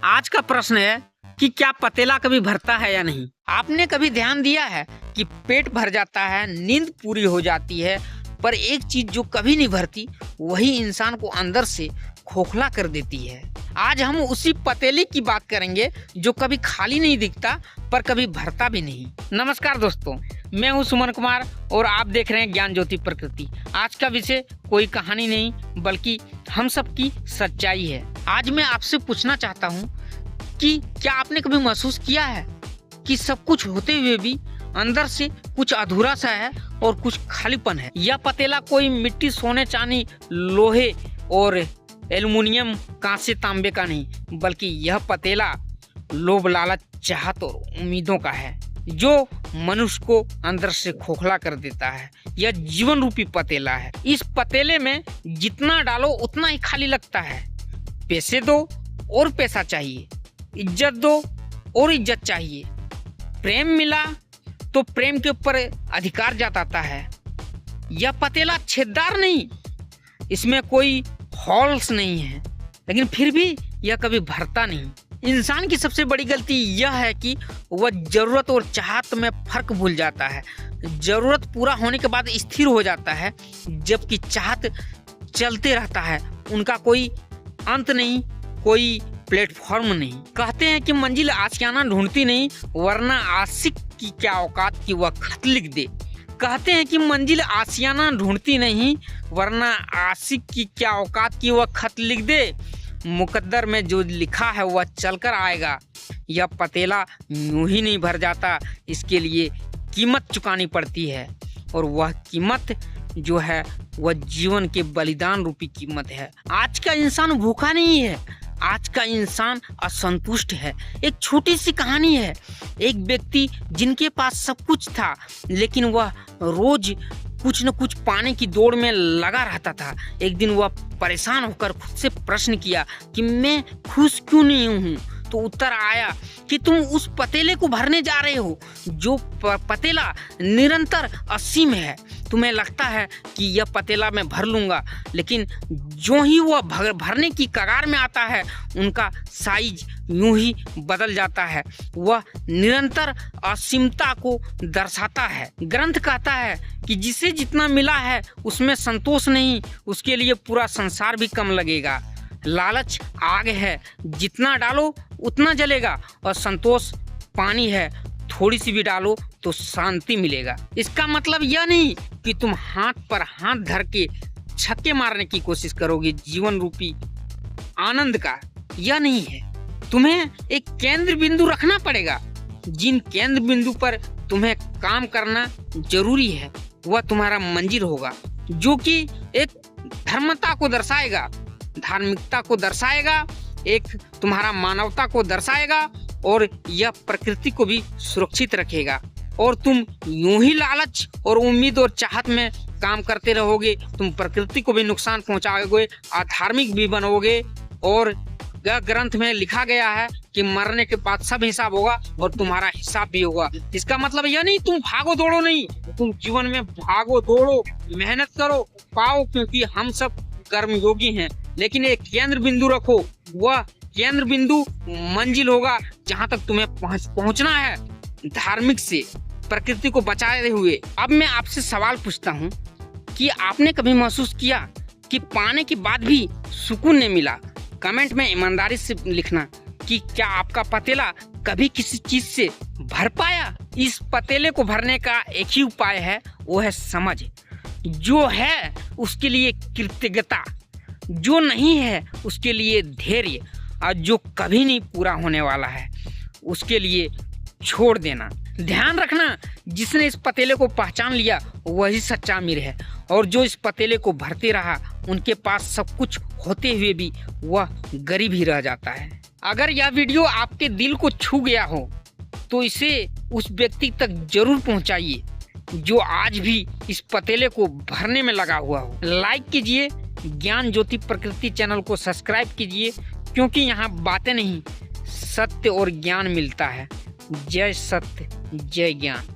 आज का प्रश्न है कि क्या पतेला कभी भरता है या नहीं। आपने कभी ध्यान दिया है कि पेट भर जाता है, नींद पूरी हो जाती है, पर एक चीज जो कभी नहीं भरती वही इंसान को अंदर से खोखला कर देती है। आज हम उसी पतेले की बात करेंगे जो कभी खाली नहीं दिखता पर कभी भरता भी नहीं। नमस्कार दोस्तों, मैं हूं सुमन कुमार और आप देख रहे हैं ज्ञान ज्योति प्रकृति। आज का विषय कोई कहानी नहीं बल्कि हम सब की सच्चाई है। आज मैं आपसे पूछना चाहता हूं कि क्या आपने कभी महसूस किया है कि सब कुछ होते हुए भी अंदर से कुछ अधूरा सा है और कुछ खालीपन है। यह पतेला कोई मिट्टी, सोने, चांदी, लोहे और एल्युमिनियम, कांसे, तांबे का नहीं बल्कि यह पतेला लोभ, लालच, चाहत और उम्मीदों का है जो मनुष्य को अंदर से खोखला कर देता है। यह जीवन रूपी पतेला है। इस पतेले में जितना डालो उतना ही खाली लगता है। पैसे दो और पैसा चाहिए, इज्जत दो और इज्जत चाहिए, प्रेम मिला तो प्रेम के ऊपर अधिकार जताता है। यह पतेला छेददार नहीं, इसमें कोई होल्स नहीं है, लेकिन फिर भी यह कभी भरता नहीं। इंसान की सबसे बड़ी गलती यह है कि वह जरूरत और चाहत में फर्क भूल जाता है। जरूरत पूरा होने के बाद स्थिर हो जाता है जबकि चाहत चलते रहता है। उनका कोई अंत नहीं, कोई प्लेटफॉर्म नहीं। कहते हैं कि मंजिल आशियाना ढूंढती नहीं वरना आशिक की क्या औकात की वह खत लिख दे। कहते हैं कि मंजिल आशियाना ढूंढती नहीं वरना आशिक की क्या औकात की वह खत लिख दे। मुकद्दर में जो लिखा है वह चलकर आएगा। यह पतेला यूं ही नहीं भर जाता, इसके लिए कीमत चुकानी पड़ती है और वह कीमत जो है वह जीवन के बलिदान रूपी कीमत है। आज का इंसान भूखा नहीं है, आज का इंसान असंतुष्ट है। एक छोटी सी कहानी है। एक व्यक्ति जिनके पास सब कुछ था लेकिन वह रोज कुछ न कुछ पाने की दौड़ में लगा रहता था। एक दिन वह परेशान होकर खुद से प्रश्न किया कि मैं खुश क्यों नहीं हूँ। तो उत्तर आया कि तुम उस पतेले को भरने जा रहे हो जो पतेला निरंतर असीम है। तुम्हें लगता है कि यह पतेला मैं भर लूंगा, लेकिन जो ही वह भरने की कगार में आता है उनका साइज यूं ही बदल जाता है। वह निरंतर असीमता को दर्शाता है। ग्रंथ कहता है कि जिसे जितना मिला है उसमें संतोष नहीं, उसके लिए पूरा संसार भी कम लगेगा। लालच आग है, जितना डालो उतना जलेगा, और संतोष पानी है, थोड़ी सी भी डालो तो शांति मिलेगा। इसका मतलब यह नहीं कि तुम हाथ पर हाथ धर के छक्के मारने की कोशिश करोगे जीवन रूपी आनंद का। यह नहीं है। तुम्हें एक केंद्र बिंदु रखना पड़ेगा। जिन केंद्र बिंदु पर तुम्हें काम करना जरूरी है वह तुम्हारा मंजिल होगा, जो कि एक धर्मता को दर्शाएगा, धार्मिकता को दर्शाएगा, एक तुम्हारा मानवता को दर्शाएगा और यह प्रकृति को भी सुरक्षित रखेगा। और तुम यूं ही लालच और उम्मीद और चाहत में काम करते रहोगे, तुम प्रकृति को भी नुकसान पहुंचाओगे, अधार्मिक भी बनोगे। और यह ग्रंथ में लिखा गया है कि मरने के बाद सब हिसाब होगा और तुम्हारा हिसाब भी होगा। इसका मतलब यह नहीं तुम भागो दौड़ो नहीं, तुम जीवन में भागो दौड़ो, मेहनत करो, पाओ, क्योंकि हम सब कर्मयोगी हैं। लेकिन एक केंद्र बिंदु रखो, वह केंद्र बिंदु मंजिल होगा जहां तक तुम्हें पहुंचना है, धार्मिक से, प्रकृति को बचाए हुए। अब मैं आपसे सवाल पूछता हूं कि आपने कभी महसूस किया कि पाने के बाद भी सुकून नहीं मिला? कमेंट में ईमानदारी से लिखना कि क्या आपका पतेला कभी किसी चीज से भर पाया। इस पतेले को भरने का एक ही उपाय है, वो है समझ। जो है उसके लिए कृतज्ञता, जो नहीं है उसके लिए धैर्य, और जो कभी नहीं पूरा होने वाला है उसके लिए छोड़ देना। ध्यान रखना, जिसने इस पतेले को पहचान लिया वही सच्चा अमीर है, और जो इस पतेले को भरते रहा उनके पास सब कुछ होते हुए भी वह गरीब ही रह जाता है। अगर यह वीडियो आपके दिल को छू गया हो तो इसे उस व्यक्ति तक जरूर पहुंचाइए जो आज भी इस पतेले को भरने में लगा हुआ हो। लाइक कीजिए, ज्ञान ज्योति प्रकृति चैनल को सब्सक्राइब कीजिए, क्योंकि यहाँ बातें नहीं सत्य और ज्ञान मिलता है। जय सत्य, जय ज्ञान।